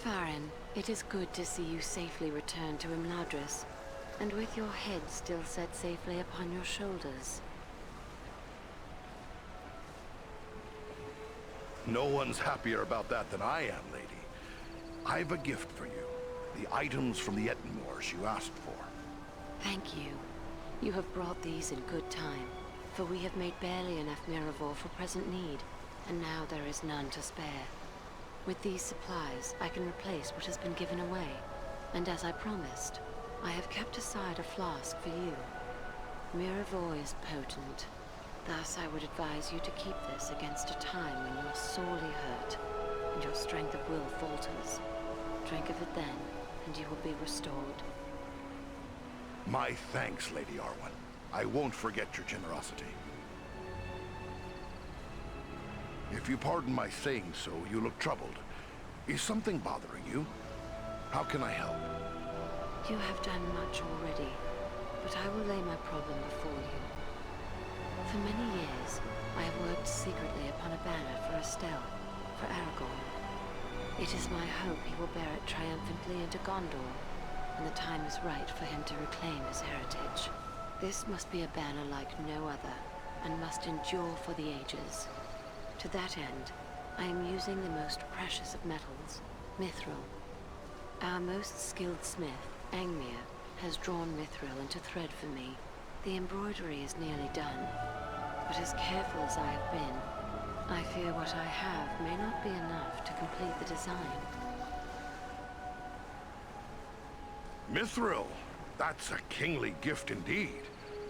Farron, it is good to see you safely return to Imladris, and with your head still set safely upon your shoulders. No one's happier about that than I am, lady. I've a gift for you. The items from the Ettenmoors you asked for. Thank you. You have brought these in good time, for we have made barely enough Miraval for present need, and now there is none to spare. With these supplies, I can replace what has been given away, and as I promised, I have kept aside a flask for you. Miraval is potent. Thus, I would advise you to keep this against a time when you are sorely hurt, and your strength of will falters. Drink of it then, and you will be restored. My thanks, Lady Arwen. I won't forget your generosity. If you pardon my saying so, you look troubled. Is something bothering you? How can I help? You have done much already, but I will lay my problem before you. For many years, I have worked secretly upon a banner for Estelle, for Aragorn. It is my hope he will bear it triumphantly into Gondor, and the time is right for him to reclaim his heritage. This must be a banner like no other, and must endure for the ages. To that end, I am using the most precious of metals, mithril. Our most skilled smith, Angmir, has drawn mithril into thread for me. The embroidery is nearly done, but as careful as I have been, I fear what I have may not be enough to complete the design. Mithril! That's a kingly gift indeed.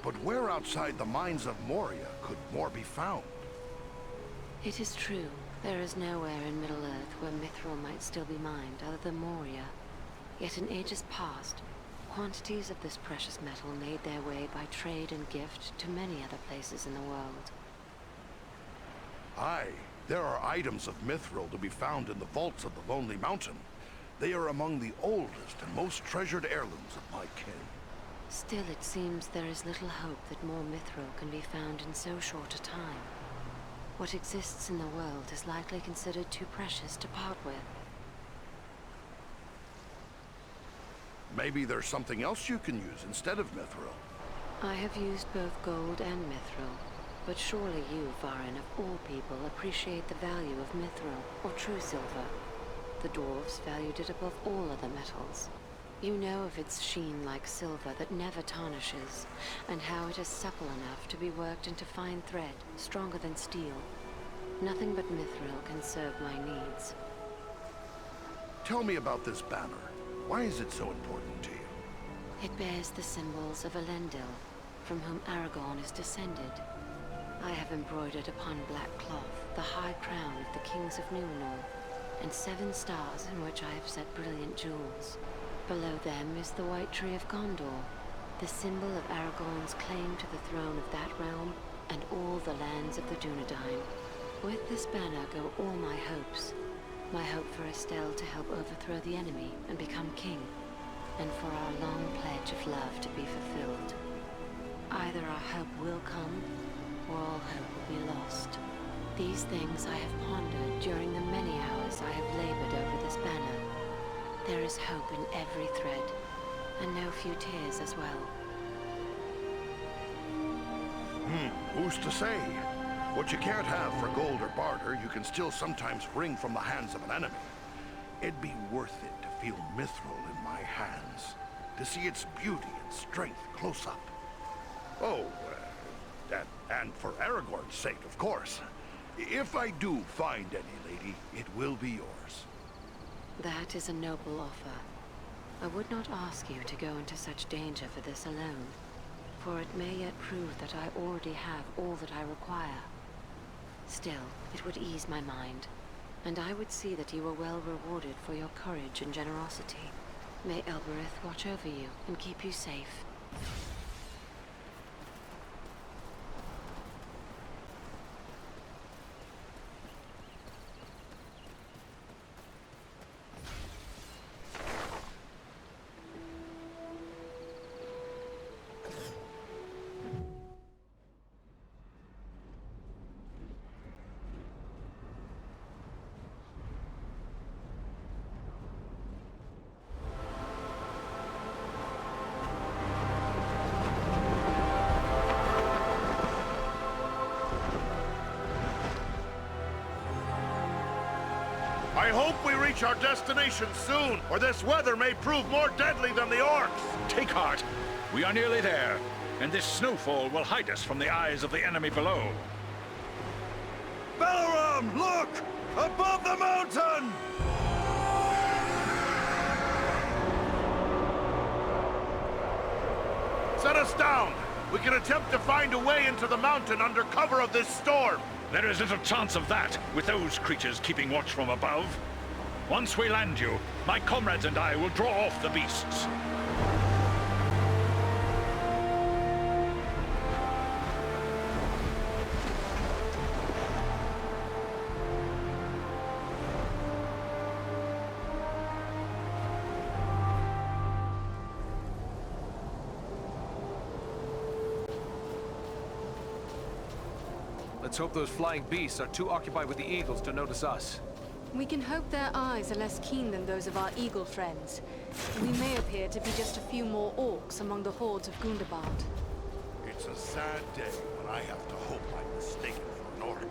But where outside the mines of Moria could more be found? It is true. There is nowhere in Middle-earth where mithril might still be mined other than Moria. Yet in ages past, quantities of this precious metal made their way by trade and gift to many other places in the world. Aye, there are items of mithril to be found in the vaults of the Lonely Mountain. They are among the oldest and most treasured heirlooms of my kin. Still, it seems there is little hope that more mithril can be found in so short a time. What exists in the world is likely considered too precious to part with. Maybe there's something else you can use instead of mithril. I have used both gold and mithril, but surely you, Varyn, of all people, appreciate the value of mithril, or true silver. The dwarves valued it above all other metals. You know of its sheen like silver that never tarnishes, and how it is supple enough to be worked into fine thread, stronger than steel. Nothing but mithril can serve my needs. Tell me about this banner. Why is it so important to you? It bears the symbols of Elendil, from whom Aragorn is descended. I have embroidered upon black cloth the high crown of the kings of Numenor, and 7 stars in which I have set brilliant jewels. Below them is the White Tree of Gondor, the symbol of Aragorn's claim to the throne of that realm and all the lands of the Dunedain. With this banner go all my hopes. My hope for Estelle to help overthrow the enemy and become king, and for our long pledge of love to be fulfilled. Either our hope will come, or all hope will be lost. These things I have pondered during the many hours I have labored over this banner. There is hope in every thread, and no few tears as well. Who's to say? What you can't have for gold or barter, you can still sometimes wring from the hands of an enemy. It'd be worth it to feel mithril in my hands, to see its beauty and strength close up. Oh, and for Aragorn's sake, of course. If I do find any, lady, it will be yours. That is a noble offer. I would not ask you to go into such danger for this alone, for it may yet prove that I already have all that I require. Still, it would ease my mind, and I would see that you were well rewarded for your courage and generosity. May Elbereth watch over you and keep you safe. I hope we reach our destination soon, or this weather may prove more deadly than the orcs. Take heart. We are nearly there, and this snowfall will hide us from the eyes of the enemy below. Balaram, look! Above the mountain! Set us down! We can attempt to find a way into the mountain under cover of this storm. There is little chance of that, with those creatures keeping watch from above. Once we land you, my comrades and I will draw off the beasts. Let's hope those flying beasts are too occupied with the eagles to notice us. We can hope their eyes are less keen than those of our eagle friends. We may appear to be just a few more orcs among the hordes of Gundabad. It's a sad day when I have to hope I'm mistaken for an orc.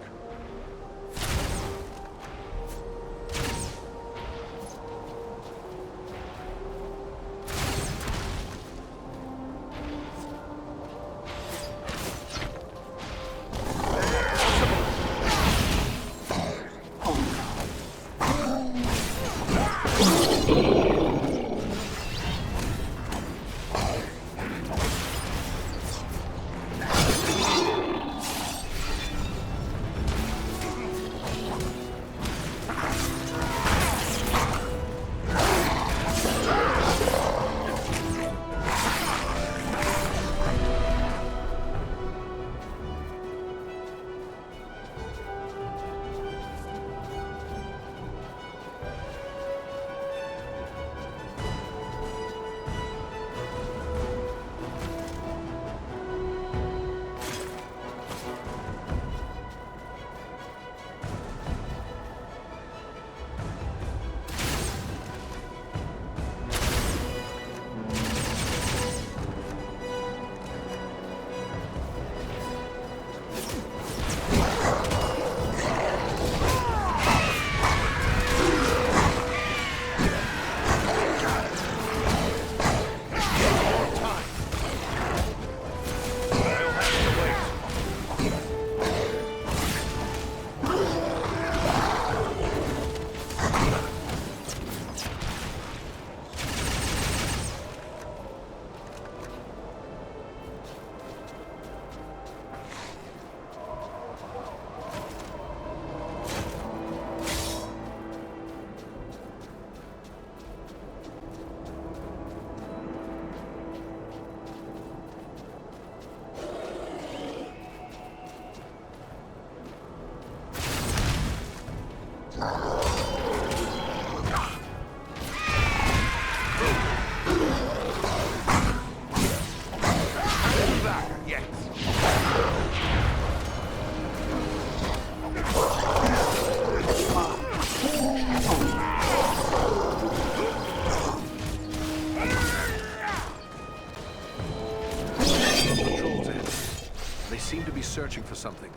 Searching for something.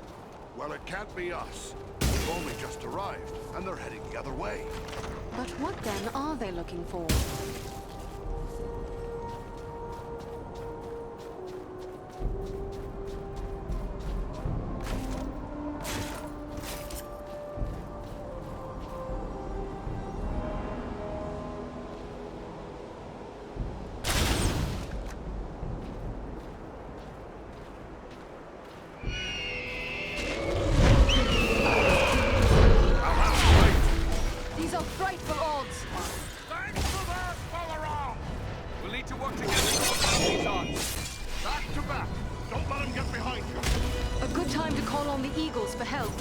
Well, it can't be us. We've only just arrived, and they're heading the other way. But what then are they looking for? For help.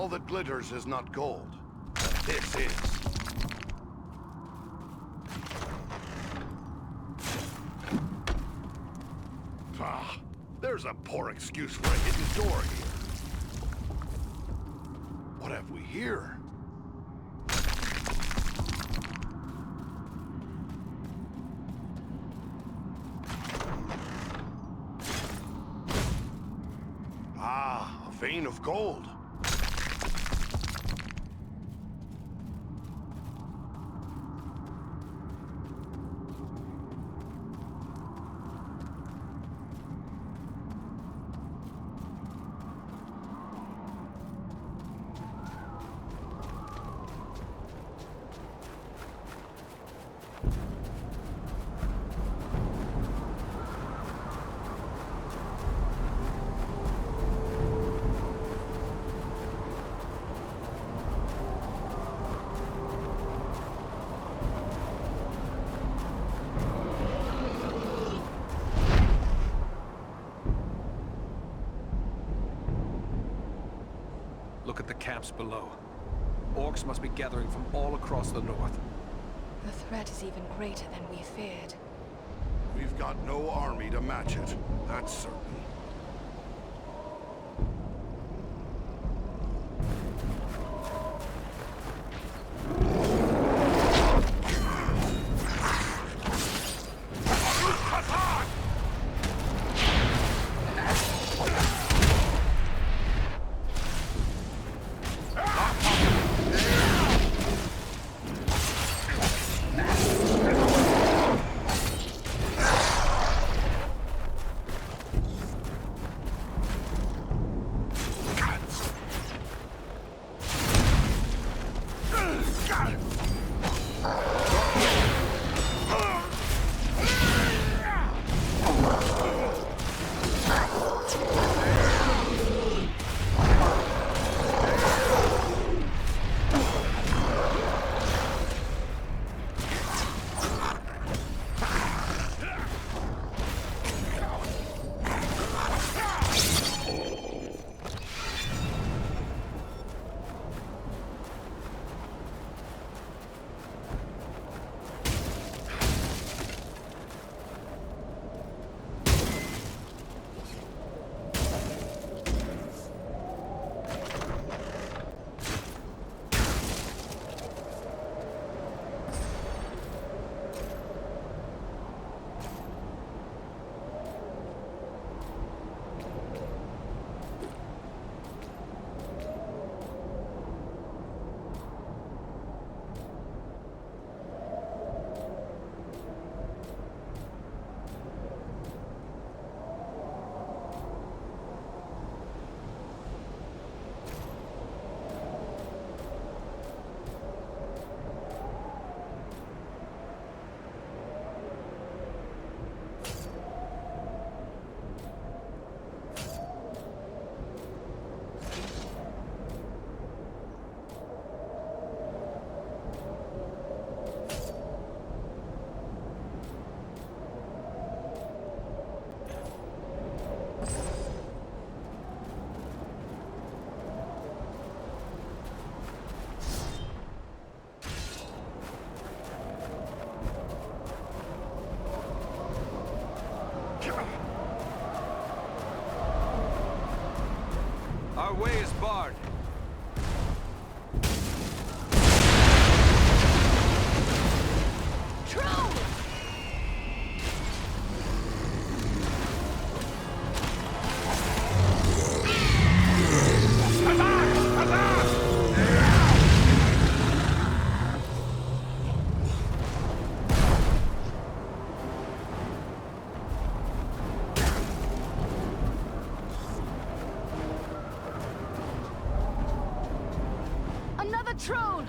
All that glitters is not gold. But this is. Ah, there's a poor excuse for a hidden door here. What have we here? Ah, a vein of gold. Look at the camps below. Orcs must be gathering from all across the north. The threat is even greater than we feared. We've got no army to match it, that's certain. Our way is barred. Another troll!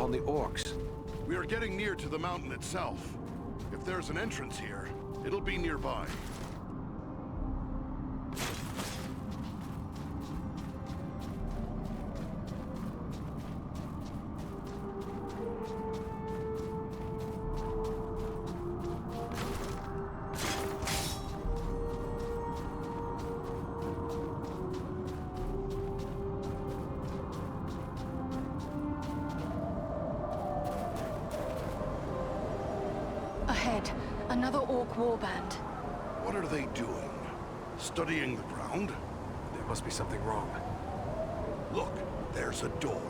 upon the orcs. We are getting near to the mountain itself. If there's an entrance here, it'll be nearby. Ahead, another orc warband. What are they doing? Studying the ground? There must be something wrong. Look, there's a door.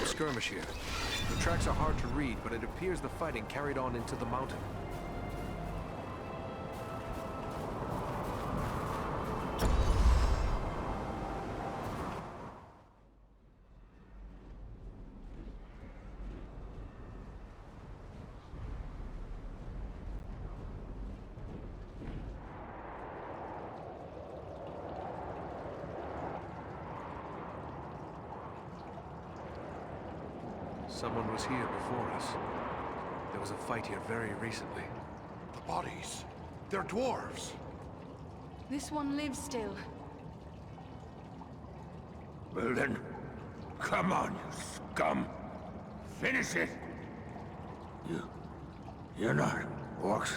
Skirmish here. The tracks are hard to read, but it appears the fighting carried on into the mountain. Someone was here before us. There was a fight here very recently. The bodies. They're dwarves. This one lives still. Well then, come on, you scum. Finish it. You're not orcs.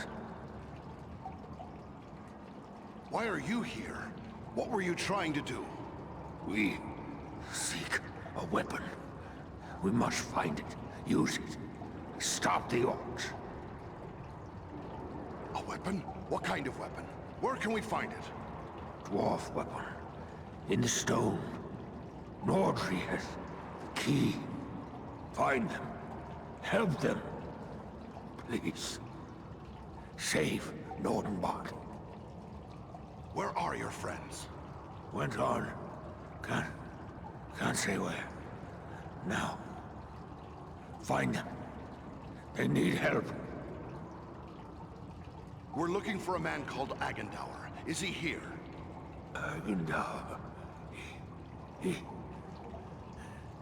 Why are you here? What were you trying to do? We seek a weapon. We must find it, use it, stop the orcs. A weapon? What kind of weapon? Where can we find it? Dwarf weapon. In the stone. Nordri has the key. Find them. Help them. Please. Save Nordenbach. Where are your friends? Went on. Can't say where. Now. Find them. They need help. We're looking for a man called Agendour. Is he here? Agendour. He...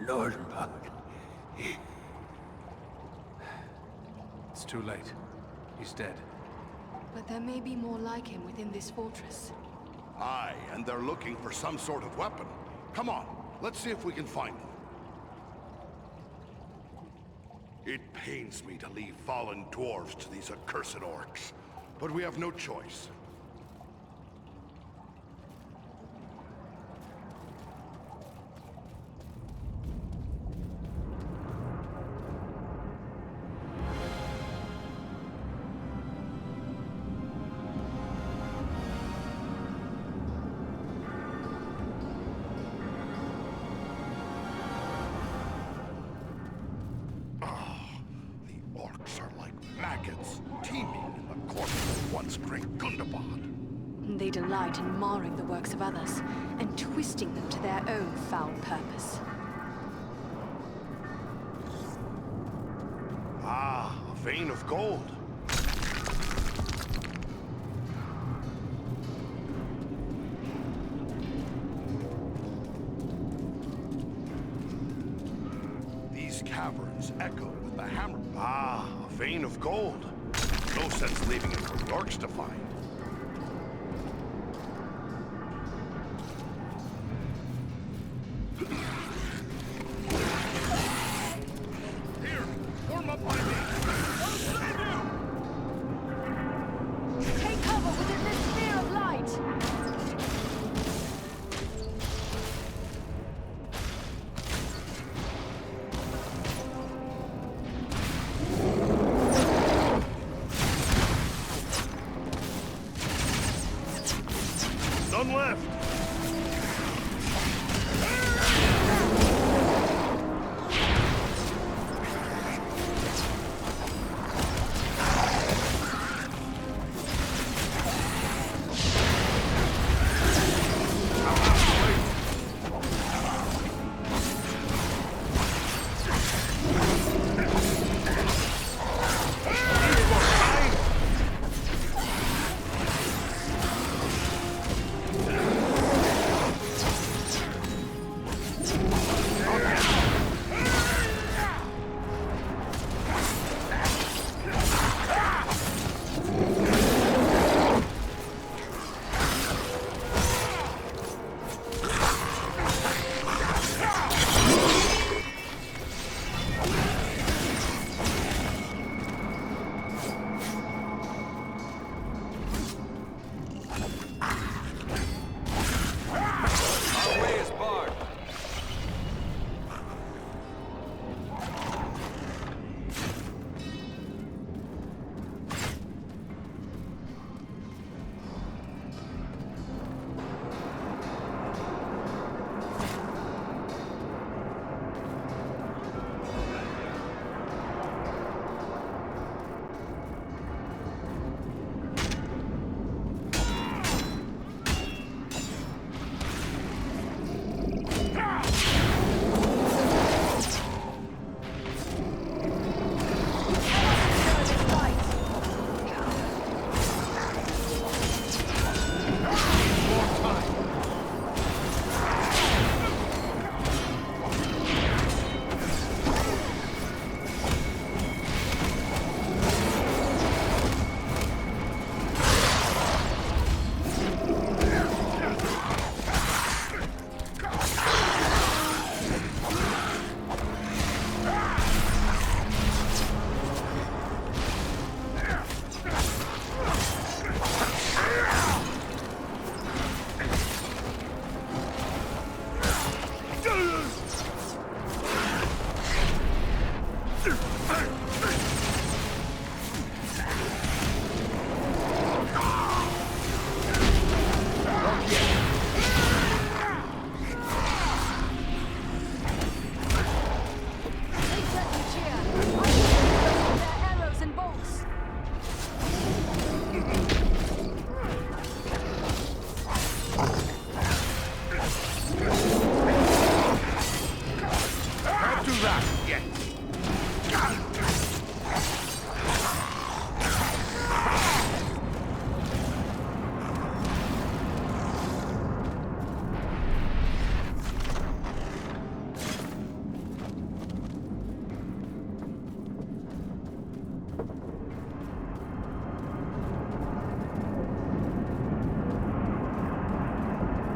Nordenbach. It's too late. He's dead. But there may be more like him within this fortress. Aye, and they're looking for some sort of weapon. Come on, let's see if we can find them. It pains me to leave fallen dwarves to these accursed orcs, but we have no choice. Maggots teeming in the corpse of once great Gundabad. They delight in marring the works of others and twisting them to their own foul purpose. Ah, a vein of gold. These caverns echo with the hammer. Ah, a vein of gold. No sense leaving it for the orcs to find. Take cover within this sphere of light! None left. Our way is barred.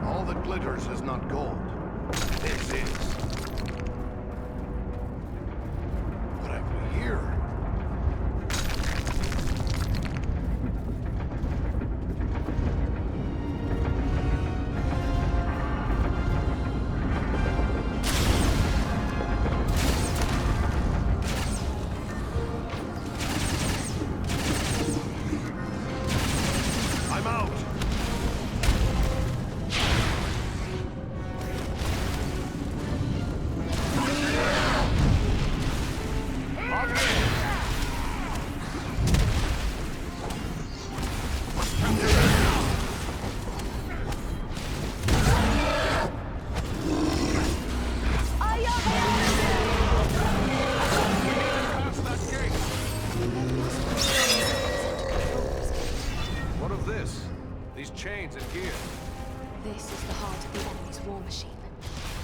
All that glitters is not gold. This is. What have we here? I'm out! What of this? These chains and gear. This is the heart of the enemy's war machine.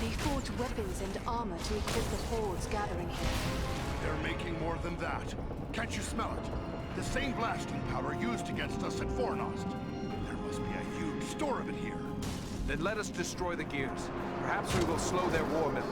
They forge weapons and armor to equip the hordes gathering here. They're making more than that. Can't you smell it? The same blasting powder used against us at Fornost. There must be a huge store of it here. Then let us destroy the gears. Perhaps we will slow their war mill.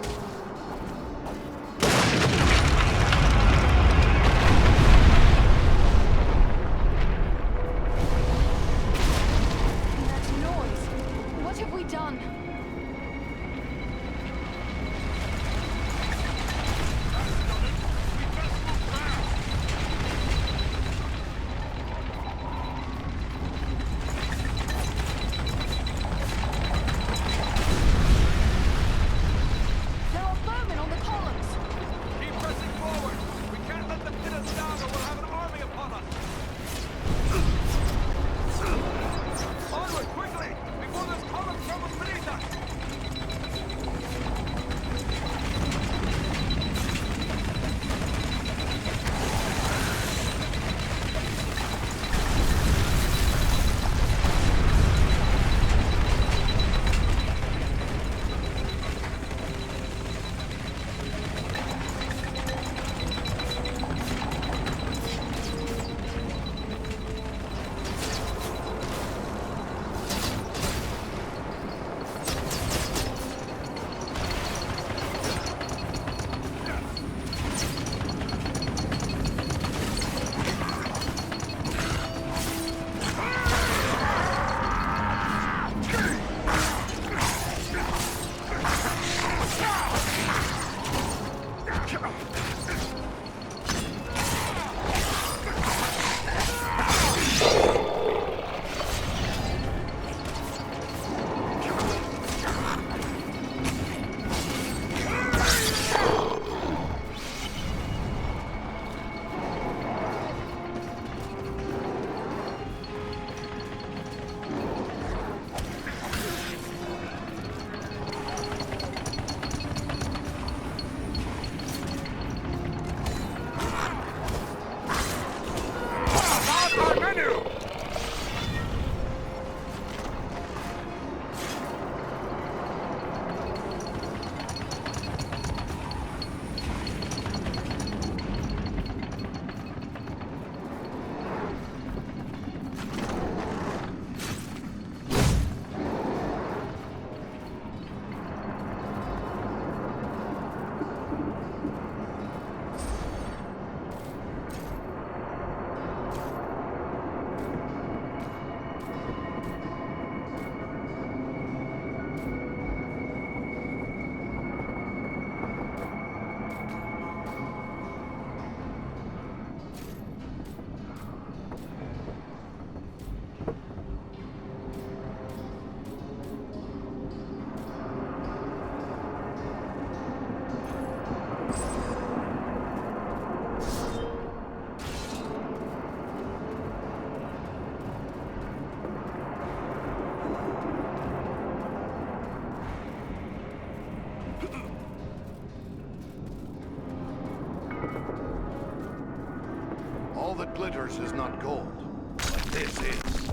All that glitters is not gold, but this is.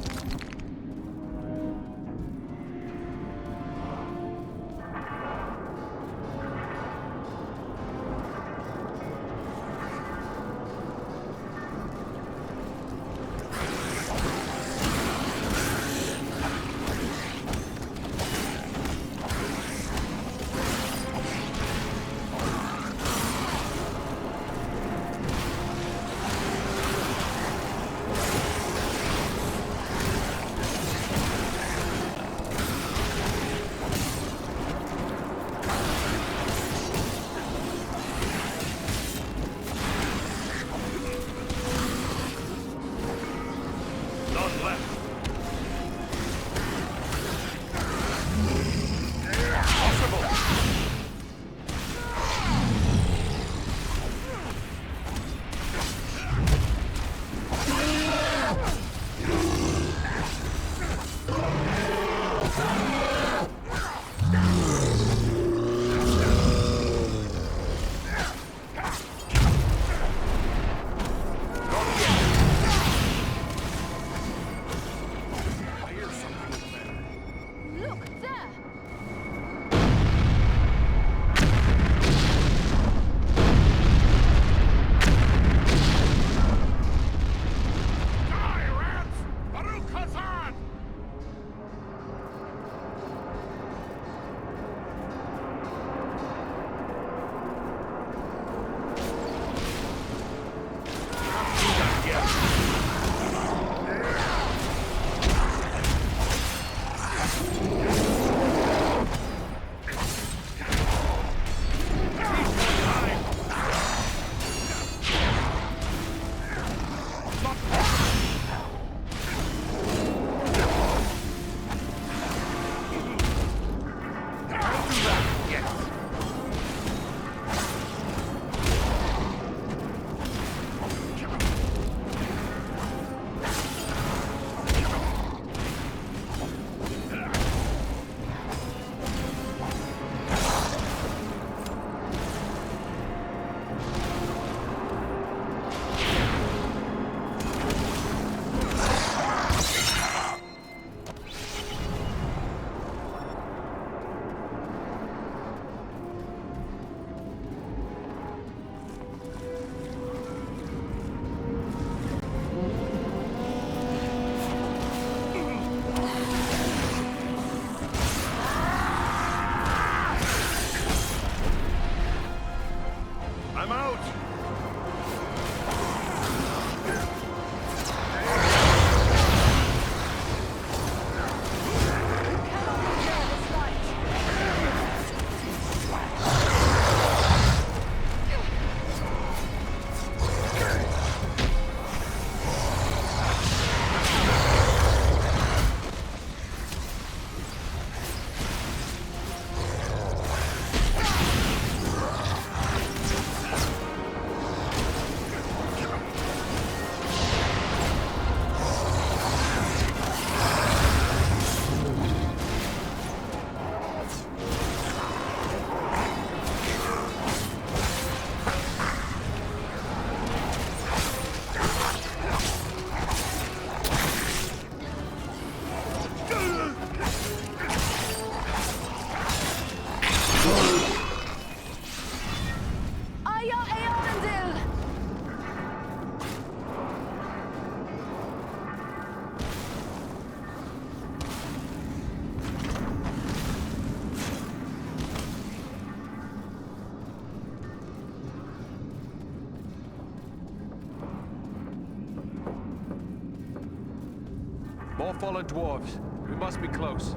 More fallen dwarves. We must be close.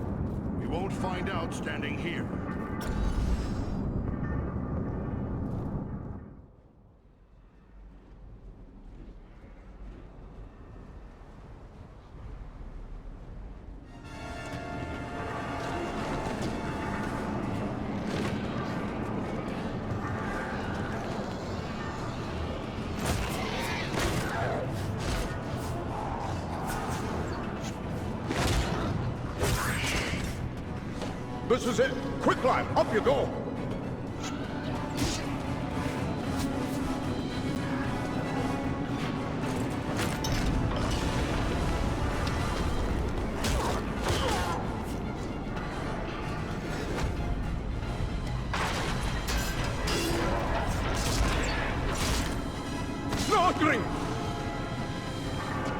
We won't find out standing here. This is it! Quick climb! Up you go!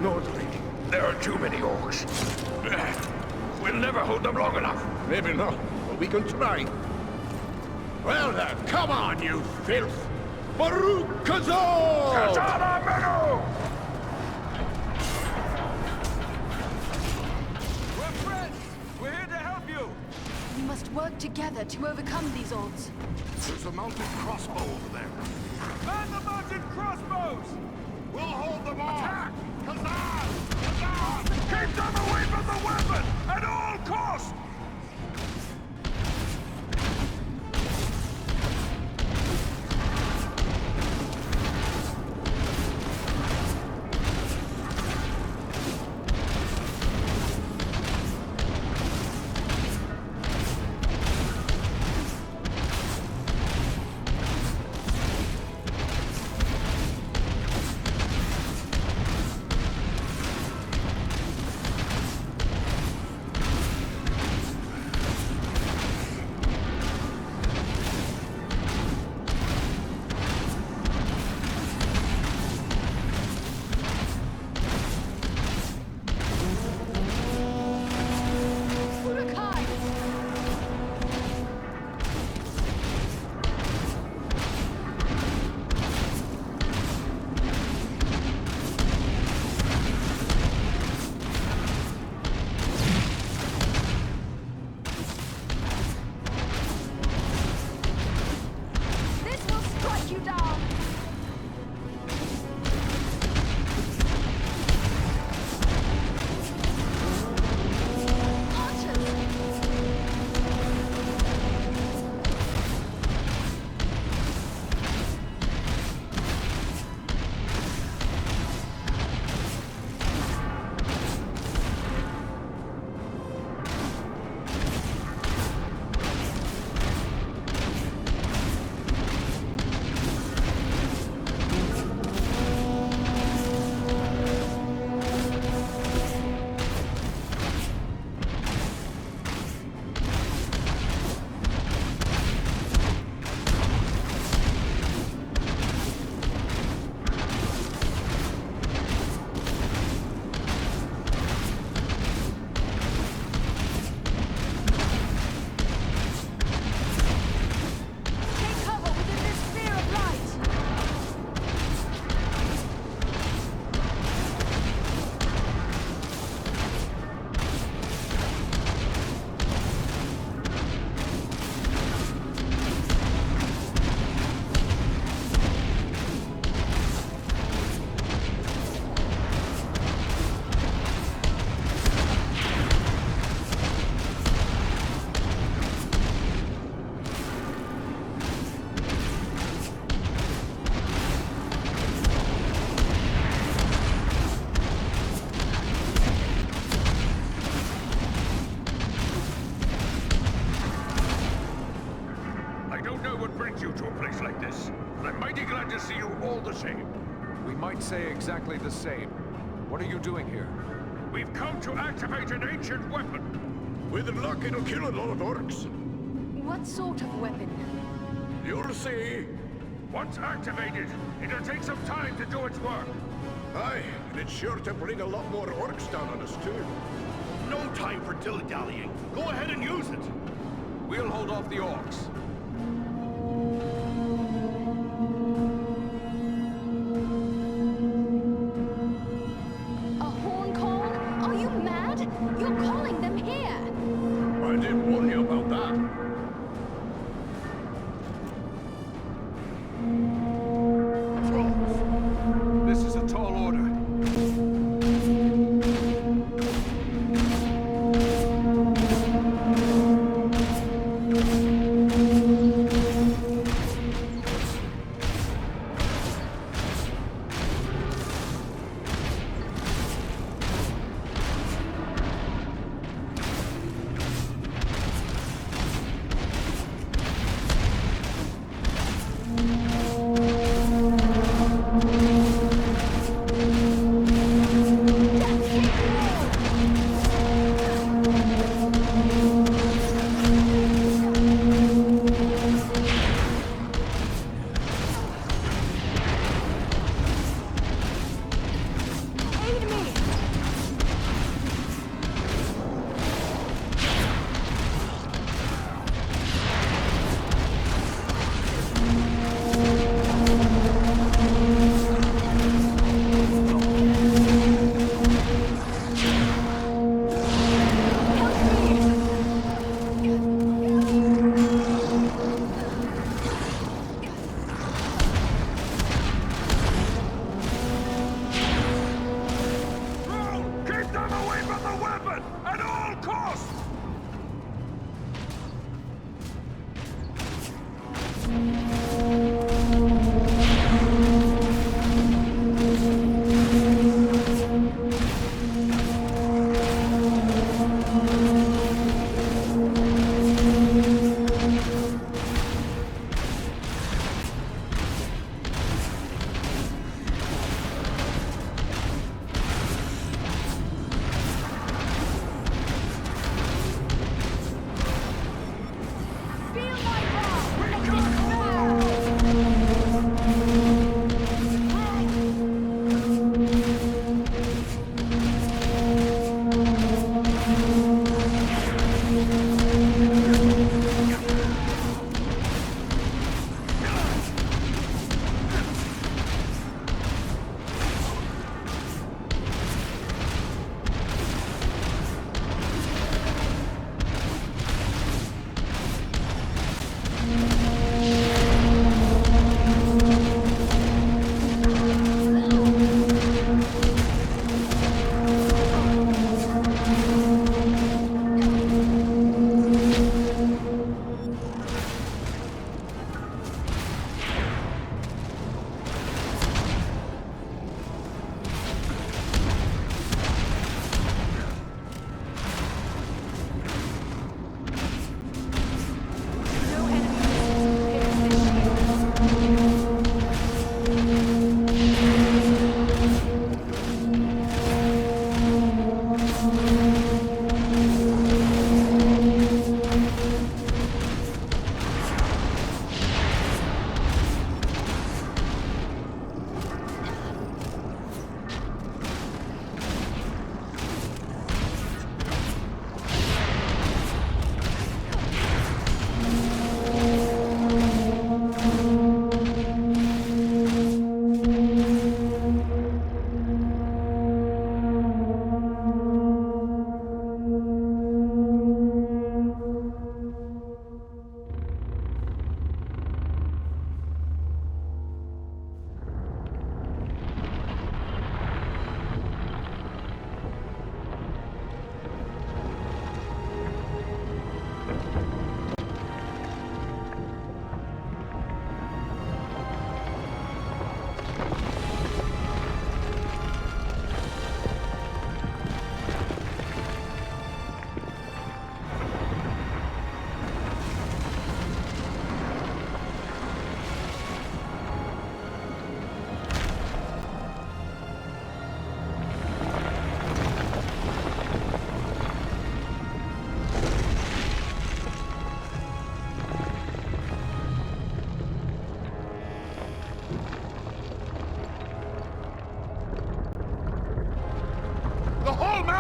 Nordri. There are too many orcs. We'll never hold them long enough. Maybe not, but we can try. Well then, come on, you filth! Baruch Kazor! Katana Meadow! We're friends! We're here to help you! We must work together to overcome these odds. There's a mounted crossbow over there. Man the mounted crossbows! We'll hold them off! Attack! Kazan! Kazan! Keep them away from the weapon! At all costs! Uruk-hai! This will strike you down! Archers! Take cover within this sphere of light! I don't know what brings you to a place like this, but I'm mighty glad to see you all the same. We might say exactly the same. What are you doing here? We've come to activate an ancient weapon. With luck, it'll kill a lot of orcs. What sort of weapon? You'll see. Once activated, it'll take some time to do its work. Aye, and it's sure to bring a lot more orcs down on us, too. No time for dilly-dallying. Go ahead and use it. We'll hold off the orcs. A horn call? Are you mad? You're calling them here! I didn't warn you about that. Trolls. This is a tall order.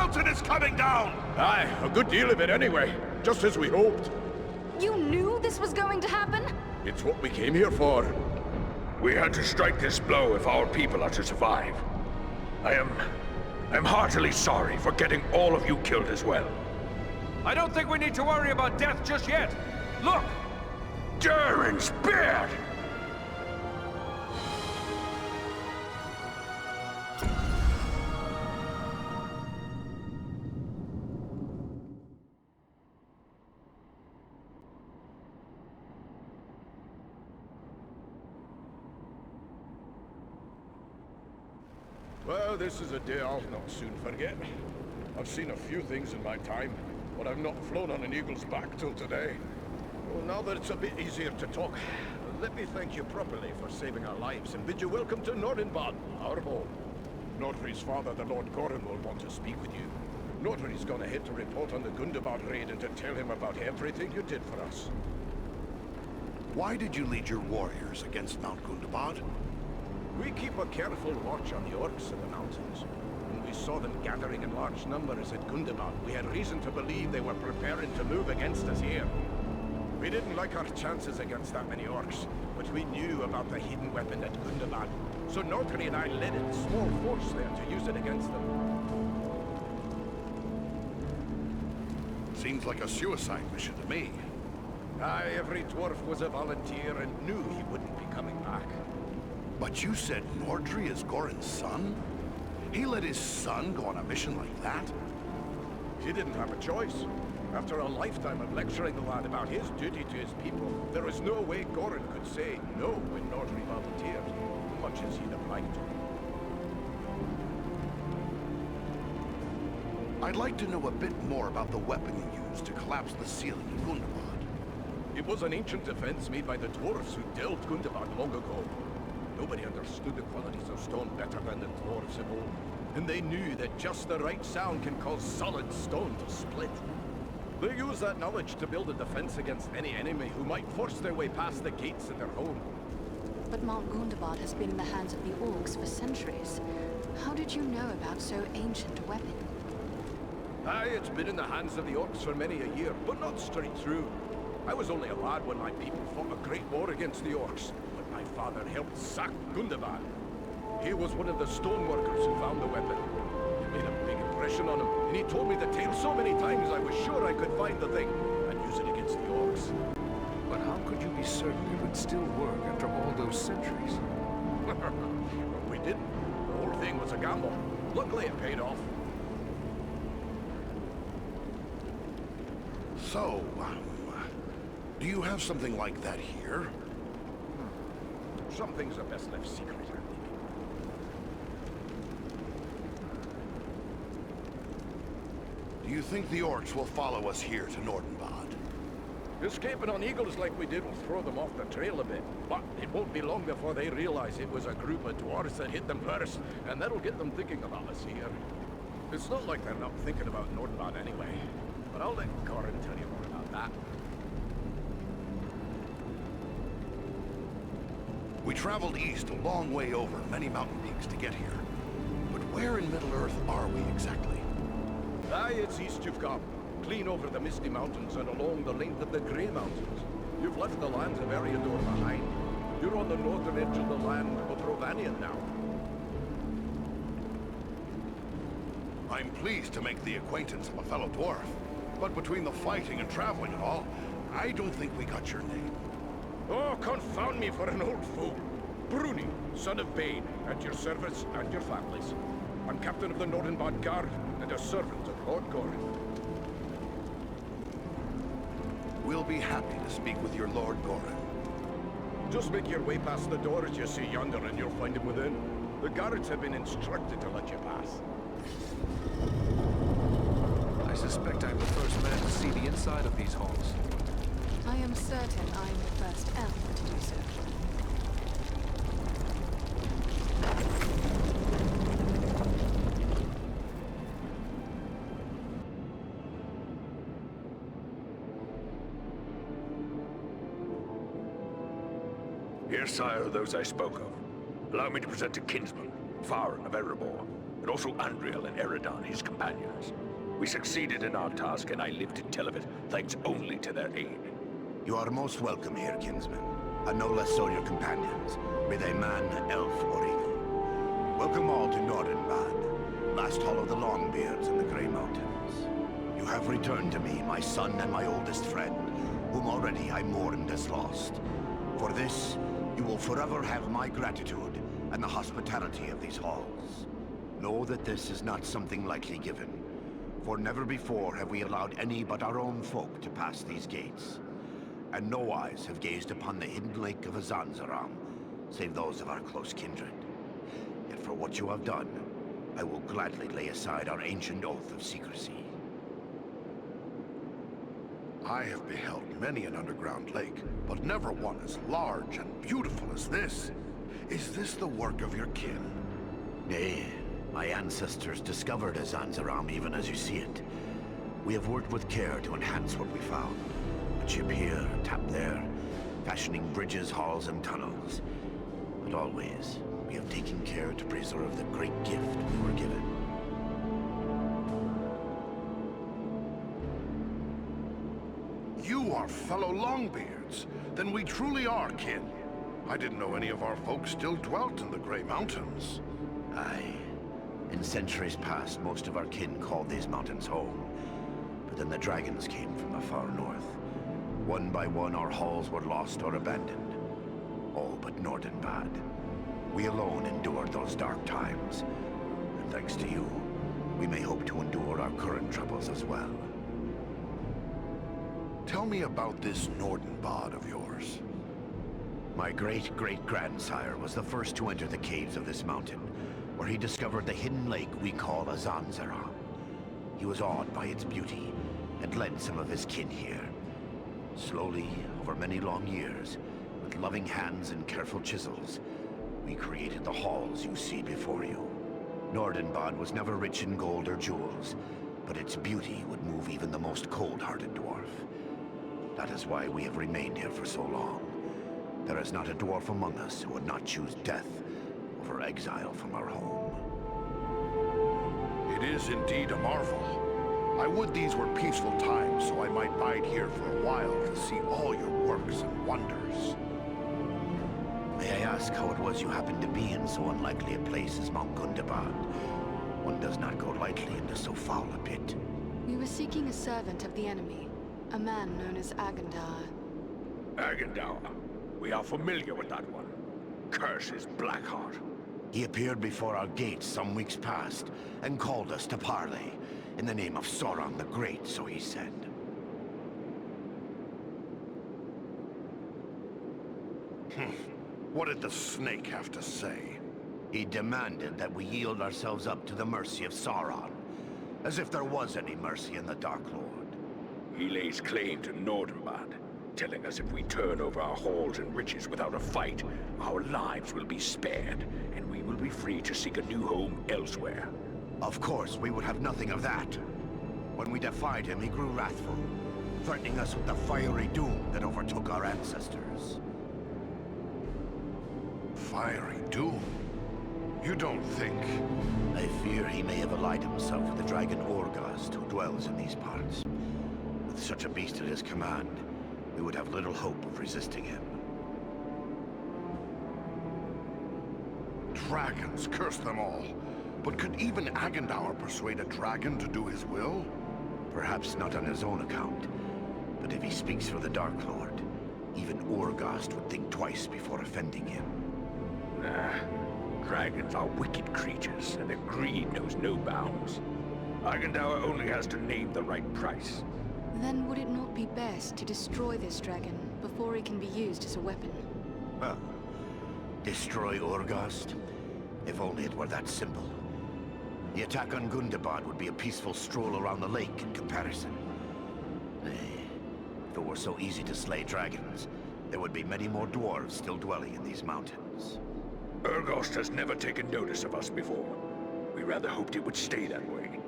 mountain is coming down! Aye, a good deal of it anyway. Just as we hoped. You knew this was going to happen? It's what we came here for. We had to strike this blow if our people are to survive. I'm heartily sorry for getting all of you killed as well. I don't think we need to worry about death just yet. Look! Durin's beard! Well, this is a day I'll not soon forget. I've seen a few things in my time, but I've not flown on an eagle's back till today. Well, now that it's a bit easier to talk, let me thank you properly for saving our lives and bid you welcome to Nordenbad, our home. Nordri's father, the Lord Gorin, will want to speak with you. Nordri's gone ahead to report on the Gundabad raid and to tell him about everything you did for us. Why did you lead your warriors against Mount Gundabad? We keep a careful watch on the orcs in the mountains. When we saw them gathering in large numbers at Gundabad, we had reason to believe they were preparing to move against us here. We didn't like our chances against that many orcs, but we knew about the hidden weapon at Gundabad. So Nordri and I led a small force there to use it against them. Seems like a suicide mission to me. Aye, every dwarf was a volunteer and knew he wouldn't be coming back. But you said Nordri is Gorin's son? He let his son go on a mission like that? He didn't have a choice. After a lifetime of lecturing the lad about his duty to his people, there was no way Gorin could say no when Nordri volunteered, much as he'd have liked to. I'd like to know a bit more about the weapon you used to collapse the ceiling of Gundabad. It was an ancient defense made by the dwarves who delved Gundabad long ago. Nobody understood the qualities of stone better than the dwarves of old. And they knew that just the right sound can cause solid stone to split. They used that knowledge to build a defense against any enemy who might force their way past the gates of their home. But Mount Gundabad has been in the hands of the orcs for centuries. How did you know about so ancient a weapon? Aye, it's been in the hands of the orcs for many a year, but not straight through. I was only a lad when my people fought a great war against the orcs. My father helped sack Gundabad. He was one of the stoneworkers who found the weapon. It made a big impression on him, and he told me the tale so many times I was sure I could find the thing and use it against the orcs. But how could you be certain it would still work after all those centuries? We didn't. The whole thing was a gamble. Luckily it paid off. So, do you have something like that here? Some things are best left secret, I think. Do you think the orcs will follow us here to Nordenbad? Escaping on eagles like we did will throw them off the trail a bit, but it won't be long before they realize it was a group of dwarves that hit them first, and that'll get them thinking about us here. It's not like they're not thinking about Nordenbad anyway, but I'll let Gorin tell you more about that. We traveled east a long way over many mountain peaks to get here. But where in Middle-earth are we exactly? Aye, it's east you've come. Clean over the Misty Mountains and along the length of the Grey Mountains. You've left the lands of Eriador behind. You're on the northern edge of the land of Rovanion now. I'm pleased to make the acquaintance of a fellow dwarf. But between the fighting and traveling and all, I don't think we got your name. Oh, confound me for an old fool. Bruni, son of Bane, at your service and your families. I'm captain of the Nordenbad Guard and a servant of Lord Gorin. We'll be happy to speak with your Lord Gorin. Just make your way past the door as you see yonder and you'll find him within. The guards have been instructed to let you pass. I suspect I'm the first man to see the inside of these halls. I am certain I am the first elf to do so. Here, sire, those I spoke of. Allow me to present a kinsman, Farron of Erebor, and also Andriel and Eridan, his companions. We succeeded in our task, and I live to tell of it, thanks only to their aid. You are most welcome here, kinsman. And no less so your companions, be they man, elf, or eagle. Welcome all to Nordenbad, last hall of the Longbeards in the Grey Mountains. You have returned to me, my son and my oldest friend, whom already I mourned as lost. For this, you will forever have my gratitude and the hospitality of these halls. Know that this is not something lightly given, for never before have we allowed any but our own folk to pass these gates. And no eyes have gazed upon the hidden lake of Azanzaram, save those of our close kindred. Yet for what you have done, I will gladly lay aside our ancient oath of secrecy. I have beheld many an underground lake, but never one as large and beautiful as this. Is this the work of your kin? Nay, my ancestors discovered Azanzaram even as you see it. We have worked with care to enhance what we found. A chip here, a tap there, fashioning bridges, halls, and tunnels. But always, we have taken care to preserve the great gift we were given. You are fellow Longbeards. Then we truly are kin. I didn't know any of our folks still dwelt in the Grey Mountains. Aye. In centuries past, most of our kin called these mountains home. But then the dragons came from the far north. One by one, our halls were lost or abandoned. All but Nordenbad. We alone endured those dark times. And thanks to you, we may hope to endure our current troubles as well. Tell me about this Nordenbad of yours. My great-great-grandsire was the first to enter the caves of this mountain, where he discovered the hidden lake we call Azanzaram. He was awed by its beauty, and led some of his kin here. Slowly, over many long years, with loving hands and careful chisels, we created the halls you see before you. Nordenbad was never rich in gold or jewels, but its beauty would move even the most cold-hearted dwarf. That is why we have remained here for so long. There is not a dwarf among us who would not choose death over exile from our home. It is indeed a marvel. I would these were peaceful times, so I might bide here for a while to see all your works and wonders. May I ask how it was you happened to be in so unlikely a place as Mount Gundabad? One does not go lightly into so foul a pit. We were seeking a servant of the enemy, a man known as Agandar. Agandar. We are familiar with that one. Curse his Blackheart. He appeared before our gates some weeks past, and called us to parley, in the name of Sauron the Great, so he said. What did the snake have to say? He demanded that we yield ourselves up to the mercy of Sauron, as if there was any mercy in the Dark Lord. He lays claim to Nordenbad, telling us if we turn over our halls and riches without a fight, our lives will be spared, and we will be free to seek a new home elsewhere. Of course, we would have nothing of that. When we defied him, he grew wrathful, threatening us with the fiery doom that overtook our ancestors. Fiery doom? You don't think... I fear he may have allied himself with the dragon Orgast, who dwells in these parts. With such a beast at his command, we would have little hope of resisting him. Dragons, curse them all. But could even Agandar persuade a dragon to do his will? Perhaps not on his own account, but if he speaks for the Dark Lord, even Orgast would think twice before offending him. Nah. Dragons are wicked creatures, and their greed knows no bounds. Agandar only has to name the right price. Then would it not be best to destroy this dragon before it can be used as a weapon? Well, destroy Orgast? If only it were that simple. The attack on Gundabad would be a peaceful stroll around the lake in comparison. Nay, if it were so easy to slay dragons, there would be many more dwarves still dwelling in these mountains. Urgost has never taken notice of us before. We rather hoped it would stay that way.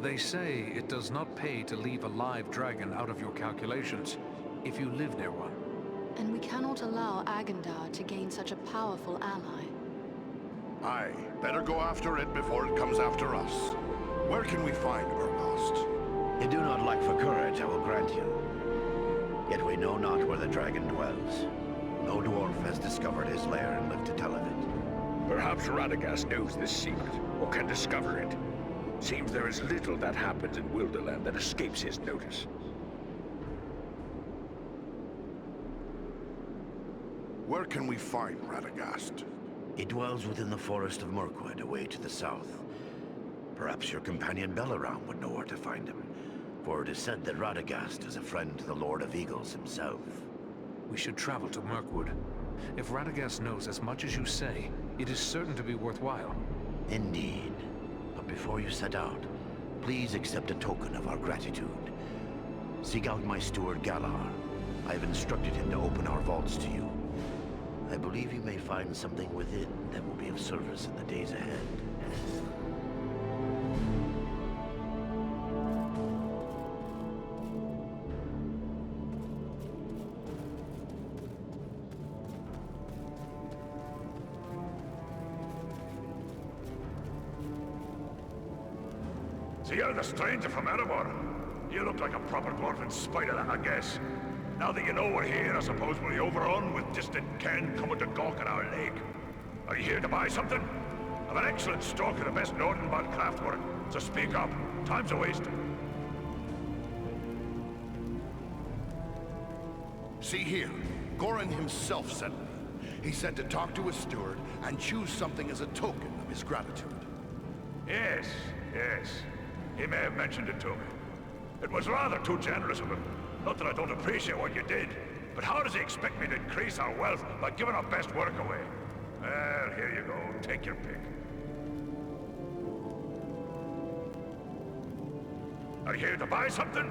They say it does not pay to leave a live dragon out of your calculations if you live near one. And we cannot allow Agandar to gain such a powerful ally. Aye, better go after it before it comes after us. Where can we find Urlost? You do not lack for courage, I will grant you. Yet we know not where the dragon dwells. No dwarf has discovered his lair and lived to tell of it. Perhaps Radagast knows this secret, or can discover it. Seems there is little that happens in Wilderland that escapes his notice. Where can we find Radagast? He dwells within the forest of Mirkwood, away to the south. Perhaps your companion Belaram would know where to find him, for it is said that Radagast is a friend to the Lord of Eagles himself. We should travel to Mirkwood. If Radagast knows as much as you say, it is certain to be worthwhile. Indeed. But before you set out, please accept a token of our gratitude. Seek out my steward Galar. I have instructed him to open our vaults to you. I believe you may find something within that will be of service in the days ahead. So you're the stranger from Erebor? You look like a proper dwarven spider, I guess. Now that you know we're here, I suppose we'll be overrun with distant Ken coming to gawk at our lake. Are you here to buy something? I've an excellent stock of the best Nordenbad craftwork, so speak up. Time's a wasting. See here, Goran himself sent me. He said to talk to his steward and choose something as a token of his gratitude. Yes, yes. He may have mentioned it to me. It was rather too generous of him. Not that I don't appreciate what you did, but how does he expect me to increase our wealth by giving our best work away? Well, here you go. Take your pick. Are you here to buy something?